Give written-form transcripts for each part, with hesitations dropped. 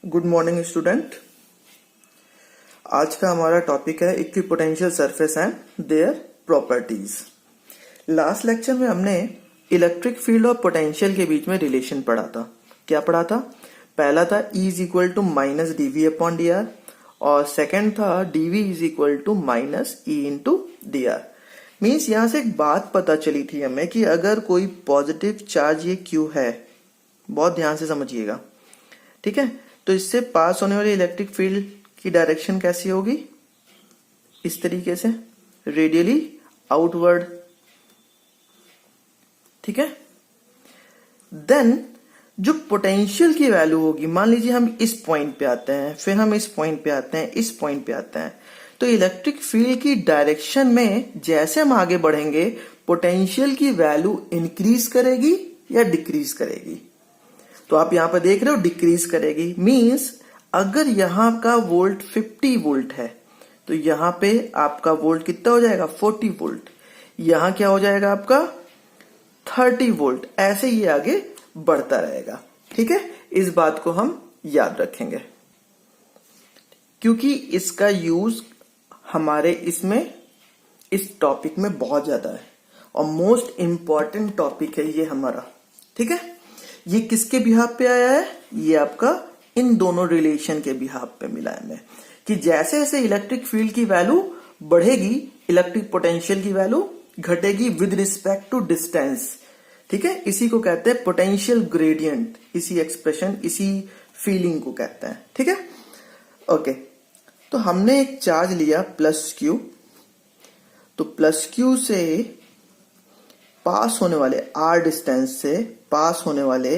Good morning student. आज का हमारा टॉपिक है equipotential surface and their properties. Last lecture में हमने इलेक्ट्रिक फील्ड और पोटेंशियल के बीच में रिलेशन पढ़ा था। क्या पढ़ा था? पहला था E is equal to minus dV upon dr और सेकेंड था dV is equal to minus E into dr। Means यहां से एक बात पता चली थी हमें कि अगर कोई पॉजिटिव चार्ज ये Q है, बहुत ध्यान से समझिएगा, ठीक है, तो इससे पास होने वाली इलेक्ट्रिक फील्ड की डायरेक्शन कैसी होगी? इस तरीके से, रेडियली आउटवर्ड, ठीक है। देन जो पोटेंशियल की वैल्यू होगी, मान लीजिए हम इस पॉइंट पे आते हैं, फिर हम इस पॉइंट पे आते हैं, इस पॉइंट पे आते हैं, तो इलेक्ट्रिक फील्ड की डायरेक्शन में जैसे हम आगे बढ़ेंगे पोटेंशियल की वैल्यू इंक्रीज करेगी या डिक्रीज करेगी? तो आप यहां पर देख रहे हो डिक्रीज करेगी। मींस अगर यहां का वोल्ट 50 वोल्ट है तो यहां पे आपका वोल्ट कितना हो जाएगा? 40 वोल्ट। यहां क्या हो जाएगा आपका? 30 वोल्ट। ऐसे ही आगे बढ़ता रहेगा, ठीक है। इस बात को हम याद रखेंगे क्योंकि इसका यूज हमारे इस टॉपिक में बहुत ज्यादा है और मोस्ट इंपॉर्टेंट टॉपिक है ये हमारा, ठीक है। ये किसके बिहाफ पे आया है? ये आपका इन दोनों रिलेशन के बिहाफ पे मिला है हमें कि जैसे जैसे इलेक्ट्रिक फील्ड की वैल्यू बढ़ेगी इलेक्ट्रिक पोटेंशियल की वैल्यू घटेगी विद रिस्पेक्ट टू डिस्टेंस, ठीक है। इसी को कहते हैं पोटेंशियल ग्रेडियंट, इसी एक्सप्रेशन, इसी फीलिंग को कहते हैं, ठीक है। ओके, तो हमने एक चार्ज लिया प्लस क्यू, तो प्लस क्यू से पास होने वाले r डिस्टेंस से पास होने वाले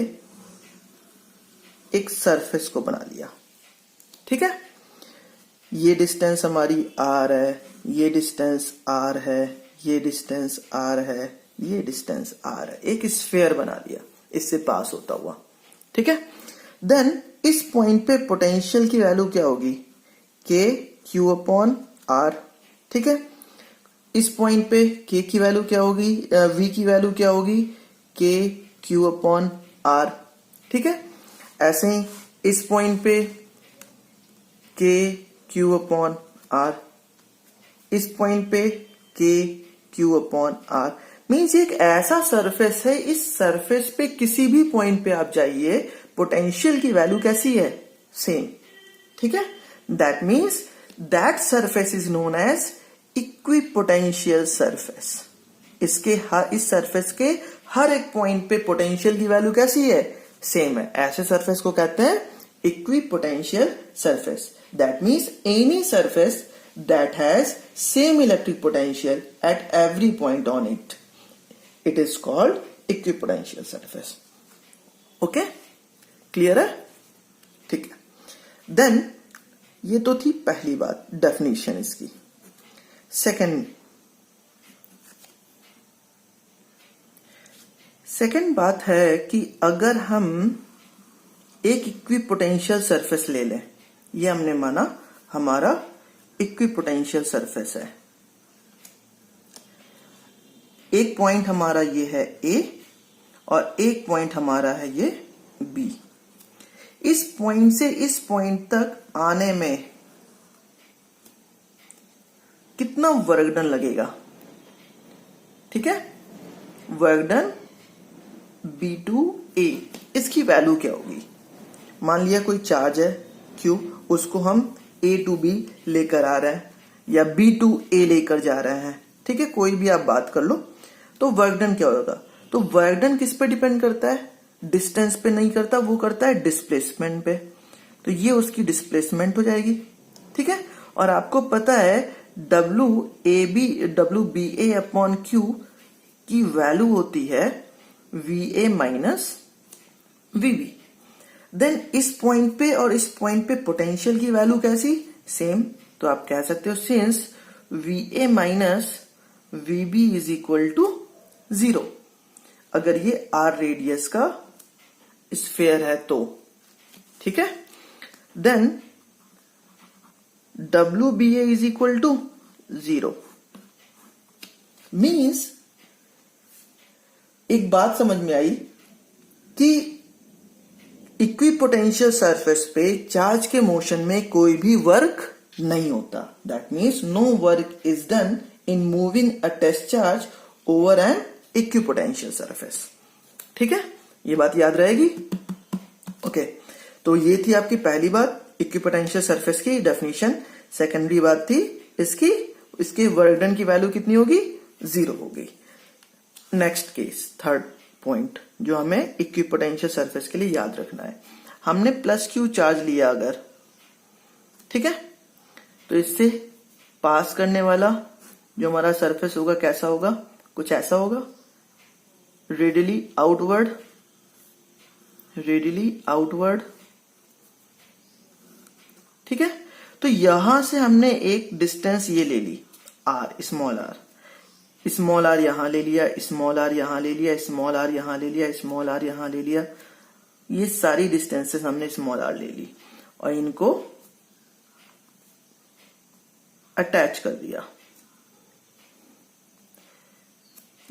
एक सरफेस को बना लिया, ठीक है। ये डिस्टेंस हमारी r है, ये डिस्टेंस r है, ये डिस्टेंस r है, ये डिस्टेंस r है। एक स्फीयर बना लिया इससे पास होता हुआ, ठीक है। देन इस पॉइंट पे पोटेंशियल की वैल्यू क्या होगी? k q अपॉन r, ठीक है। इस पॉइंट पे k की वैल्यू क्या होगी? v की वैल्यू क्या होगी? k q अपॉन r, ठीक है। ऐसे ही इस पॉइंट पे k q अपॉन r, इस पॉइंट पे k q upon r। Means एक ऐसा सरफेस है, इस सरफेस पे किसी भी पॉइंट पे आप जाइए पोटेंशियल की वैल्यू कैसी है? सेम, ठीक है। That means that surface is known as equipotential surface. इस सरफेस के हर एक पॉइंट पे पोटेंशियल की वैल्यू कैसी है? सेम है। ऐसे सरफेस को कहते हैं equipotential surface. That means any surface that has same electric potential at every point on it, it is called equipotential surface. Okay, clear है? ठीक है। देन ये तो थी पहली बात, डेफिनेशन इसकी। सेकंड बात है कि अगर हम एक इक्विपोटेंशियल सरफेस ले लें, ये हमने माना हमारा इक्विपोटेंशियल सरफेस है। एक पॉइंट हमारा ये है A और एक पॉइंट हमारा है ये B। इस पॉइंट से इस पॉइंट तक आने में कितना वर्क डन लगेगा? ठीक है, वर्क डन B2A, इसकी वैल्यू क्या होगी? मान लिया कोई चार्ज है Q, उसको हम A to B लेकर आ रहे हैं या B to A लेकर जा रहे हैं, ठीक है, कोई भी आप बात कर लो, तो वर्क डन क्या होगा? तो वर्क डन किस पे डिपेंड करता है? डिस्टेंस पे नहीं करता, वो करता है डिस्प्लेसमेंट पे। तो ये उसकी डिस्प्लेसमेंट हो जाएगी, ठीक है। और आपको पता है WBA अपॉन Q की वैल्यू होती है VA माइनस VB। देन इस पॉइंट पे और इस पॉइंट पे पोटेंशियल की वैल्यू कैसी? सेम। तो आप कह सकते हो since VA minus VB is equal to 0, अगर ये R रेडियस का स्फीयर है तो, ठीक है। Then WBA is equal to 0। Means एक बात समझ में आई कि इक्विपोटेंशियल सरफेस पे चार्ज के मोशन में कोई भी वर्क नहीं होता। That means no work is done in moving a test charge over an equipotential surface. ठीक है, ये बात याद रहेगी। ओके, तो ये थी आपकी पहली बात, इक्विपोटेंशियल सरफेस की डेफिनेशन। सेकेंडरी बात थी इसकी वर्क डन की वैल्यू कितनी होगी, 0 होगी। नेक्स्ट केस, थर्ड पॉइंट जो हमें इक्विपोटेंशियल सरफेस के लिए याद रखना है, हमने प्लस क्यू चार्ज लिया अगर, ठीक है, तो इससे पास करने वाला जो हमारा सरफेस होगा कैसा होगा, कुछ ऐसा होगा, रेडियली आउटवर्ड। ठीक है, तो यहां से हमने एक डिस्टेंस ये ले ली r, स्मॉल आर यहां ले लिया, स्मॉल आर यहां ले लिया, स्मॉल आर यहां ले लिया, स्मॉल आर यहां ले लिया, ये सारी डिस्टेंसेस हमने स्मॉल आर ले ली और इनको अटैच कर दिया।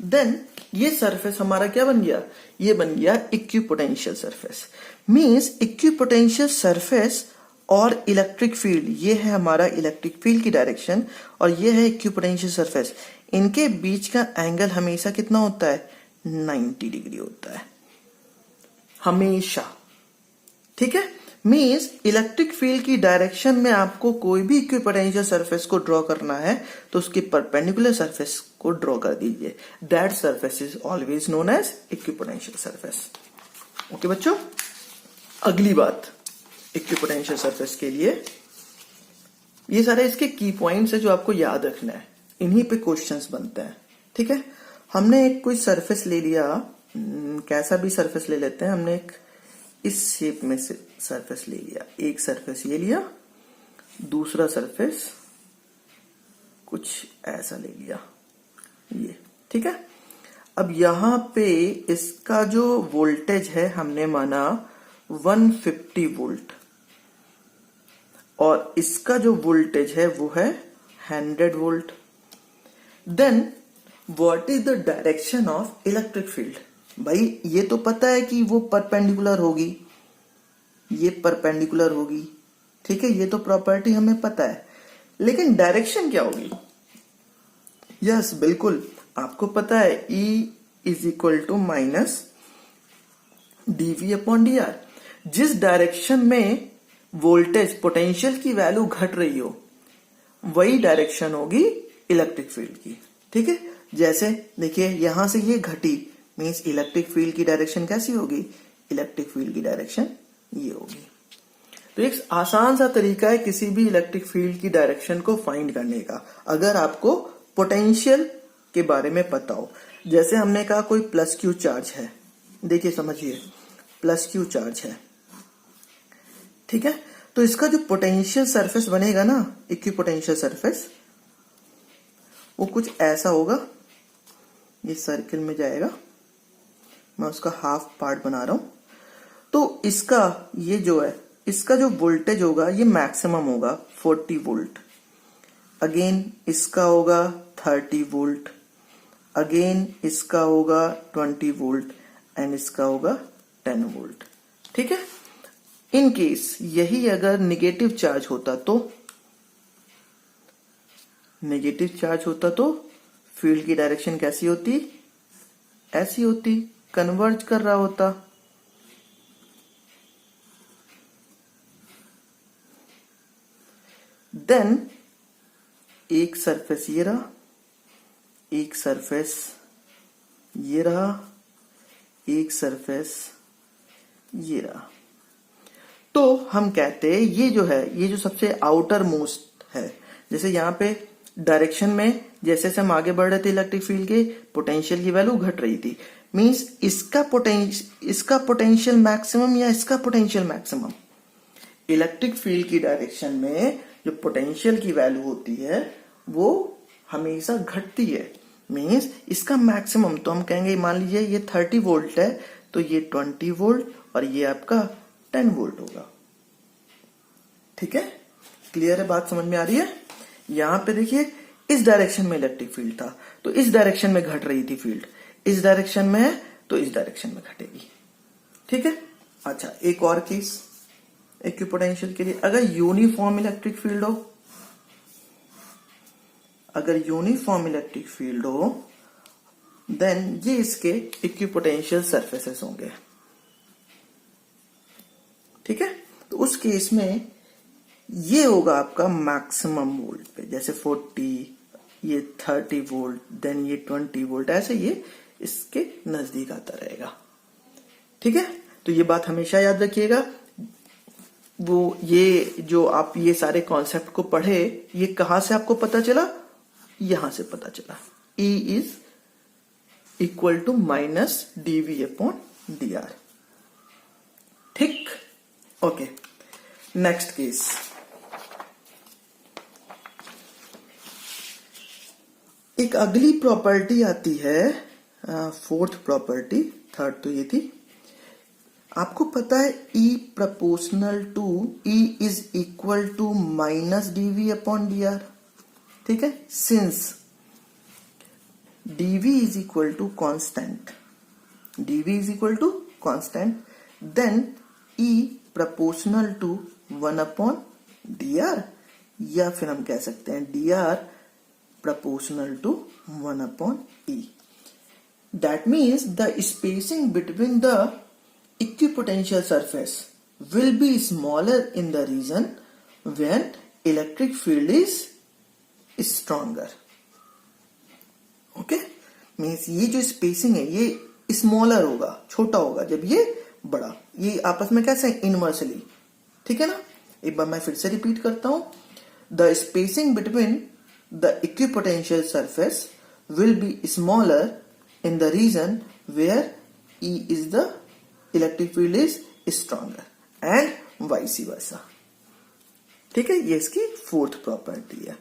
देन ये सरफेस हमारा क्या बन गया, ये बन गया equipotential surface. Means equipotential surface और इलेक्ट्रिक फील्ड, ये है हमारा इलेक्ट्रिक फील्ड की डायरेक्शन और ये है इक्विपोटेंशियल सरफेस, इनके बीच का एंगल हमेशा कितना होता है, 90 डिग्री होता है हमेशा। ठीक है, मींस इलेक्ट्रिक फील्ड की डायरेक्शन में आपको कोई भी इक्विपोटेंशियल सरफेस को ड्रॉ करना है तो उसके परपेंडिकुलर सरफेस को ड्रॉ कर दीजिए। That surface is always known as equipotential surface. Okay बच्चों, अगली बात इक्विपोटेंशियल सरफेस के लिए, ये सारे इसके की पॉइंट्स है जो आपको याद रखना है, इन्हीं पे क्वेश्चंस बनते हैं। ठीक है, हमने एक कोई सरफेस ले लिया, कैसा भी सरफेस ले लेते हैं, हमने एक इस शेप में से सरफेस ले लिया, एक सरफेस ये लिया, दूसरा सरफेस कुछ ऐसा ले लिया, ये। ठीक है, अब यहां पे इसका जो वोल्टेज है हमने माना 150 वोल्ट और इसका जो वोल्टेज है वो है 100 volt. Then what is the direction of electric field, भाई ये तो पता है कि वो परपेंडिकुलर होगी, ये परपेंडिकुलर होगी, ठीक है, ये तो प्रॉपर्टी हमें पता है, लेकिन डायरेक्शन क्या होगी, यस बिल्कुल आपको पता है, E is equal to minus dV/dr। जिस डायरेक्शन में वोल्टेज पोटेंशियल की वैल्यू घट रही हो वही डायरेक्शन होगी इलेक्ट्रिक फील्ड की। ठीक है, जैसे देखिए यहां से ये घटी, मींस इलेक्ट्रिक फील्ड की डायरेक्शन कैसी होगी, इलेक्ट्रिक फील्ड की डायरेक्शन ये होगी। तो एक आसान सा तरीका है किसी भी इलेक्ट्रिक फील्ड की डायरेक्शन को फाइंड करने का, अगर आपको पोटेंशियल के बारे में पता हो। जैसे हमने कहा कोई प्लस क्यू चार्ज है, देखिए समझिए प्लस क्यू चार्ज है, ठीक है, तो इसका जो पोटेंशियल सरफेस बनेगा ना, इक्विपोटेंशियल सरफेस, वो कुछ ऐसा होगा, ये सर्किल में जाएगा, मैं उसका हाफ पार्ट बना रहा हूं, तो इसका ये जो है, इसका जो वोल्टेज होगा ये मैक्सिमम होगा 40 वोल्ट, अगेन इसका होगा 30 वोल्ट, अगेन इसका होगा 20 वोल्ट एंड इसका होगा 10 वोल्ट। ठीक है, इन केस यही अगर नेगेटिव चार्ज होता तो फील्ड की डायरेक्शन कैसी होती, ऐसी होती, कन्वर्ज कर रहा होता। देन एक सरफेस ये रहा, एक सरफेस ये रहा, एक सरफेस ये रहा, तो हम कहते हैं ये जो है, ये जो सबसे आउटर मोस्ट है, जैसे यहाँ पे डायरेक्शन में जैसे से हम आगे बढ़ रहे थे इलेक्ट्रिक फील्ड के, पोटेंशियल की वैल्यू घट रही थी, मींस इसका पोटेंशियल मैक्सिमम या इसका पोटेंशियल मैक्सिमम, इलेक्ट्रिक फील्ड की डायरेक्शन में जो पोटेंशियल की वैल्यू होती है वो हमेशा घटती है, मींस इसका मैक्सिमम, तो हम कहेंगे मान लीजिए ये 30 वोल्ट है तो ये 20 वोल्ट और ये आपका 10 वोल्ट होगा। ठीक है, क्लियर है, बात समझ में आ रही है। यहां पे देखिए इस डायरेक्शन में इलेक्ट्रिक फील्ड था तो इस डायरेक्शन में घट रही थी फील्ड, इस डायरेक्शन में है तो इस डायरेक्शन में घटेगी। ठीक है, अच्छा, एक और केस इक्विपोटेंशियल के लिए, अगर यूनिफॉर्म इलेक्ट्रिक फील्ड हो, अगर यूनिफॉर्म इलेक्ट्रिक फील्ड हो देन ये इसके इक्विपोटेंशियल सरफेसेस होंगे। ठीक है, तो उस केस में ये होगा आपका मैक्सिमम वोल्ट पे, जैसे 40, ये 30 वोल्ट, देन ये 20 वोल्ट, ऐसे ये इसके नजदीक आता रहेगा। ठीक है, तो ये बात हमेशा याद रखिएगा। वो ये जो आप ये सारे कॉन्सेप्ट को पढ़े, ये कहां से आपको पता चला? यहां से पता चला। E is equal to minus dV upon dr। ठीक, ओके, नेक्स्ट केस। एक अगली प्रॉपर्टी आती है, फोर्थ प्रॉपर्टी, थर्ड तो ये थी। आपको पता है E proportional to E is equal to minus dV upon dr। ठीक है, since dV is equal to constant, dV is equal to constant, then E proportional to 1 upon dr, या फिर हम कह सकते हैं dr proportional to 1 upon E. That means the spacing between the equipotential surface will be smaller in the region when electric field is stronger. Okay? Means ये जो spacing है ये smaller होगा, छोटा होगा, जब ये बड़ा, ये आपस में कैसे इनवर्सली। ठीक है ना, एक बार मैं फिर से रिपीट करता हूं, the spacing between the equipotential surface will be smaller in the region where E is the electric field is stronger and vice versa। ठीक है, ये इसकी फोर्थ प्रॉपर्टी है।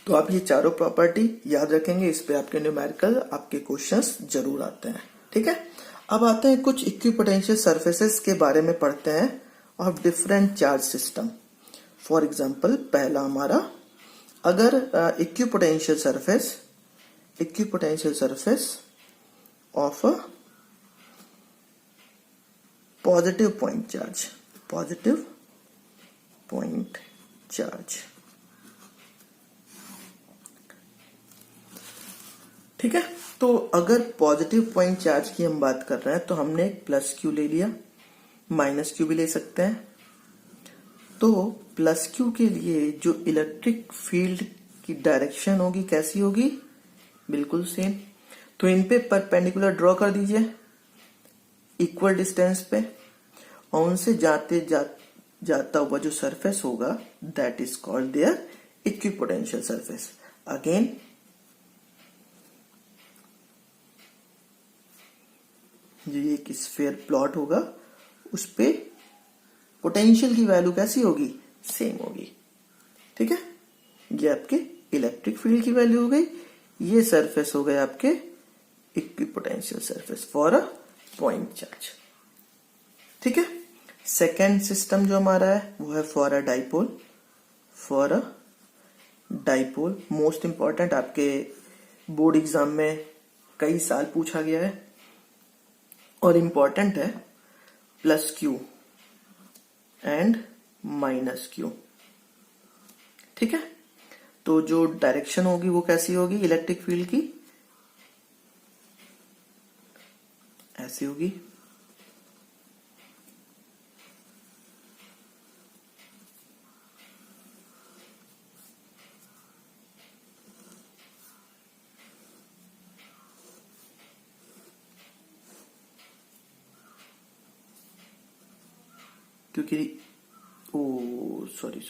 तो आप ये चारों प्रॉपर्टी याद रखेंगे, इस पे आपके न्यूमेरिकल आपके क्वेश्चंस जरूर आते हैं। ठीक है, अब आते हैं कुछ इक्विपोटेंशियल सरफेसेस के बारे में पढ़ते हैं of different charge system. For example, पहला हमारा, अगर equipotential surface of a positive point charge, ठीक है। तो अगर पॉजिटिव पॉइंट चार्ज की हम बात कर रहे हैं तो हमने एक प्लस क्यू ले लिया, माइनस क्यू भी ले सकते हैं। तो प्लस क्यू के लिए जो इलेक्ट्रिक फील्ड की डायरेक्शन होगी कैसी होगी? बिल्कुल सेम। तो इन पे परपेंडिकुलर ड्रॉ कर दीजिए इक्वल डिस्टेंस पे, और उनसे जाता हुआ जो सरफेस होगा that is called there equipotential surface. Again ये एक स्फीयर प्लॉट होगा, उस पे पोटेंशियल की वैल्यू कैसी होगी? सेम होगी। ठीक है, ये आपके इलेक्ट्रिक फील्ड की वैल्यू हो गई, ये सरफेस हो गए आपके equipotential surface for a point charge. ठीक है, सेकेंड सिस्टम जो हमारा है वो है for a dipole. Most important, आपके बोर्ड एग्जाम में कई साल पूछा गया है और इंपॉर्टेंट है plus Q and minus Q. ठीक है, तो जो डायरेक्शन होगी वो कैसी होगी इलेक्ट्रिक फील्ड की? ऐसी होगी। क्योंकि सॉरी,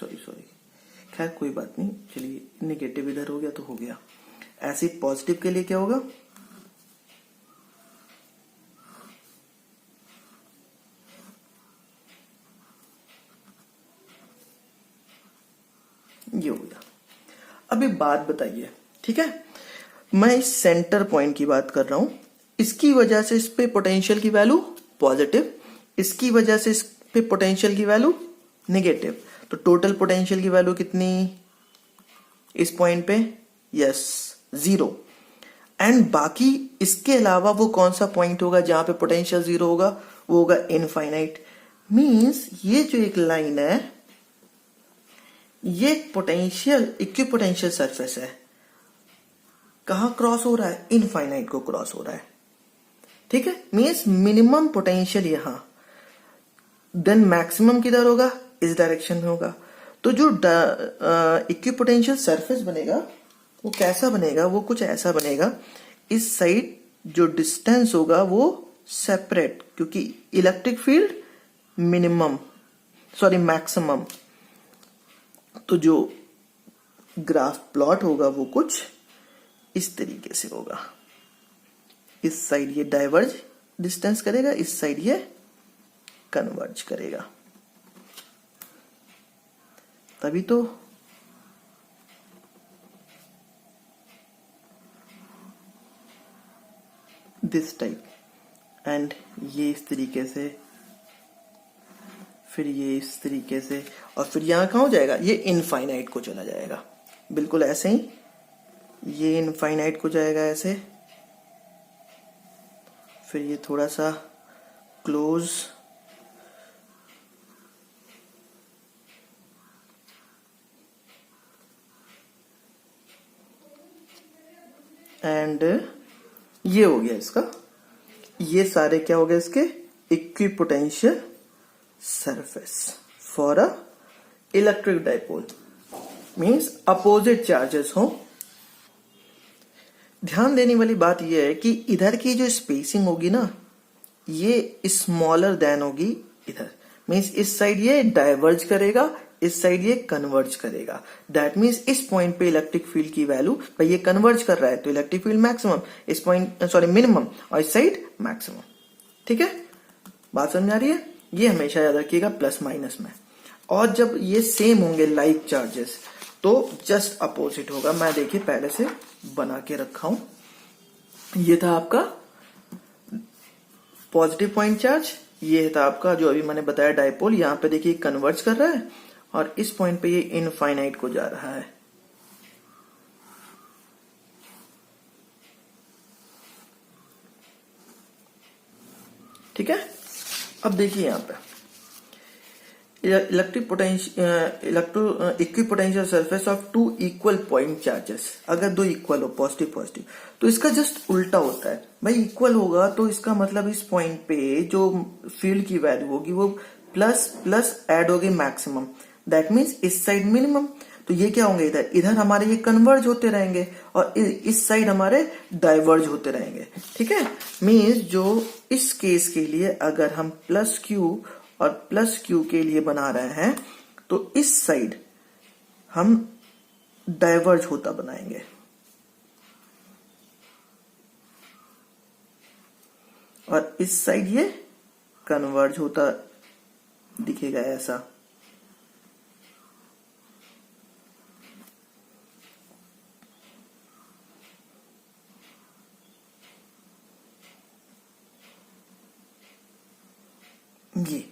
खैर कोई बात नहीं, चलिए नेगेटिव इधर हो गया तो हो गया। ऐसे पॉजिटिव के लिए क्या होगा? ये हो गया। अब एक बात बताइए, ठीक है, मैं इस सेंटर पॉइंट की बात कर रहा हूं, इसकी वजह से इस पे पोटेंशियल की वैल्यू पॉजिटिव, इसकी वजह से इस पे पोटेंशियल की वैल्यू नेगेटिव। तो टोटल पोटेंशियल की वैल्यू कितनी इस पॉइंट पे? यस, 0। एंड बाकी इसके अलावा वो कौन सा पॉइंट होगा जहां पे पोटेंशियल 0 होगा? वो होगा इनफाइनाइट। मीन्स ये जो एक लाइन है ये पोटेंशियल इक्विपोटेंशियल सरफेस है, कहां क्रॉस हो रहा है, इनफाइनाइट को क्रॉस हो रहा है। ठीक है, मीन्स मिनिमम पोटेंशियल यहां, देन मैक्सिमम किधर होगा, इस डायरेक्शन में होगा। तो जो इक्विपोटेंशियल सरफेस बनेगा वो कैसा बनेगा, वो कुछ ऐसा बनेगा, इस साइड जो डिस्टेंस होगा वो सेपरेट, क्योंकि इलेक्ट्रिक फील्ड मैक्सिमम। तो जो ग्राफ प्लॉट होगा वो कुछ इस तरीके से होगा। इस साइड ये डाइवर्ज डिस्टेंस करेगा, इस साइड ये कन्वर्ज करेगा। तभी तो दिस टाइप, एंड ये इस तरीके से, फिर ये इस तरीके से, और फिर यहां कहां हो जाएगा, ये इनफाइनाइट को चला जाएगा। बिल्कुल ऐसे ही ये इनफाइनाइट को जाएगा ऐसे, फिर ये थोड़ा सा क्लोज, एंड ये हो गया इसका, ये सारे क्या हो गए इसके, equipotential surface for a electric dipole. Means opposite charges हो। ध्यान देने वाली बात यह है कि इधर की जो स्पेसिंग होगी ना ये स्मॉलर देन होगी इधर। मीन्स इस साइड ये डाइवर्ज करेगा, इस साइड ये कन्वर्ज करेगा। दैट मीन्स इस पॉइंट पे इलेक्ट्रिक फील्ड की वैल्यू, भाई ये कन्वर्ज कर रहा है तो इलेक्ट्रिक फील्ड मैक्सिमम, इस पॉइंट मिनिमम, और इस साइड मैक्सिमम। ठीक है, बात समझ आ रही है। ये हमेशा याद रखिएगा प्लस माइनस में। और जब ये सेम होंगे लाइक चार्जेस तो जस्ट अपोजिट होगा। मैं देखिए पहले से बना के रखा हूं। ये था आपका पॉजिटिव पॉइंट चार्ज, ये था आपका जो अभी मैंने बताया डाइपोल। यहां पे देखिए कन्वर्ज कर रहा है और इस पॉइंट पे ये इनफाइनाइट को जा रहा है। ठीक है, अब देखिए यहां पे equipotential surface of two equal point charges. अगर दो इक्वल हो, पॉजिटिव पॉजिटिव, तो इसका जस्ट उल्टा होता है। भाई इक्वल होगा तो इसका मतलब इस पॉइंट पे जो फील्ड की वैल्यू होगी वो प्लस प्लस ऐड होगी मैक्सिमम। दैट मीन्स इस साइड मिनिमम। तो ये क्या होंगे, इधर इधर हमारे ये कन्वर्ज होते रहेंगे और इस साइड हमारे डाइवर्ज होते रहेंगे। ठीक है, मीन्स जो इस केस के लिए अगर हम प्लस क्यू और प्लस क्यू के लिए बना रहे हैं तो इस साइड हम डाइवर्ज होता बनाएंगे और इस साइड ये कन्वर्ज होता दिखेगा ऐसा। ये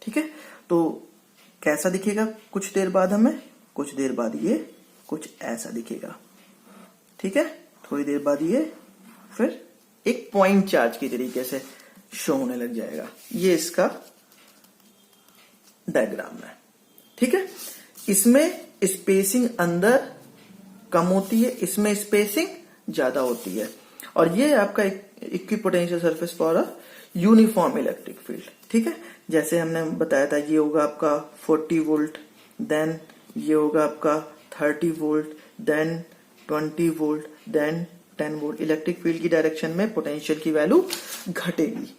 ठीक है, तो कैसा दिखेगा कुछ देर बाद, हमें कुछ देर बाद ये कुछ ऐसा दिखेगा। ठीक है, थोड़ी देर बाद ये फिर एक पॉइंट चार्ज की तरीके से शो होने लग जाएगा। ये इसका डायग्राम है। ठीक है, इसमें स्पेसिंग अंदर कम होती है, इसमें स्पेसिंग ज्यादा होती है। और ये आपका equipotential surface for a uniform electric field. ठीक है, जैसे हमने बताया था ये होगा आपका 40 वोल्ट, देन ये होगा आपका 30 volt, then 20 volt, then 10 volt. Electric field की डायरेक्शन में पोटेंशियल की वैल्यू घटेगी।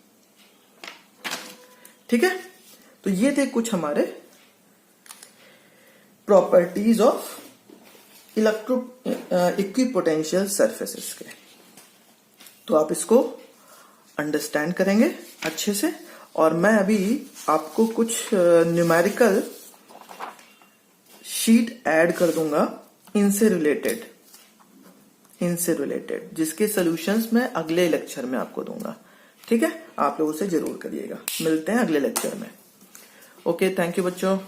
ठीक है, तो ये थे कुछ हमारे प्रॉपर्टीज ऑफ इक्विपोटेंशियल सरफेसेस के। तो आप इसको अंडरस्टैंड करेंगे अच्छे से। और मैं अभी आपको कुछ न्यूमेरिकल शीट ऐड कर दूंगा इनसे रिलेटेड, जिसके सॉल्यूशंस मैं अगले लेक्चर में आपको दूंगा। ठीक है, आप लोग उसे जरूर करिएगा। मिलते हैं अगले लेक्चर में। ओके, थैंक यू बच्चों।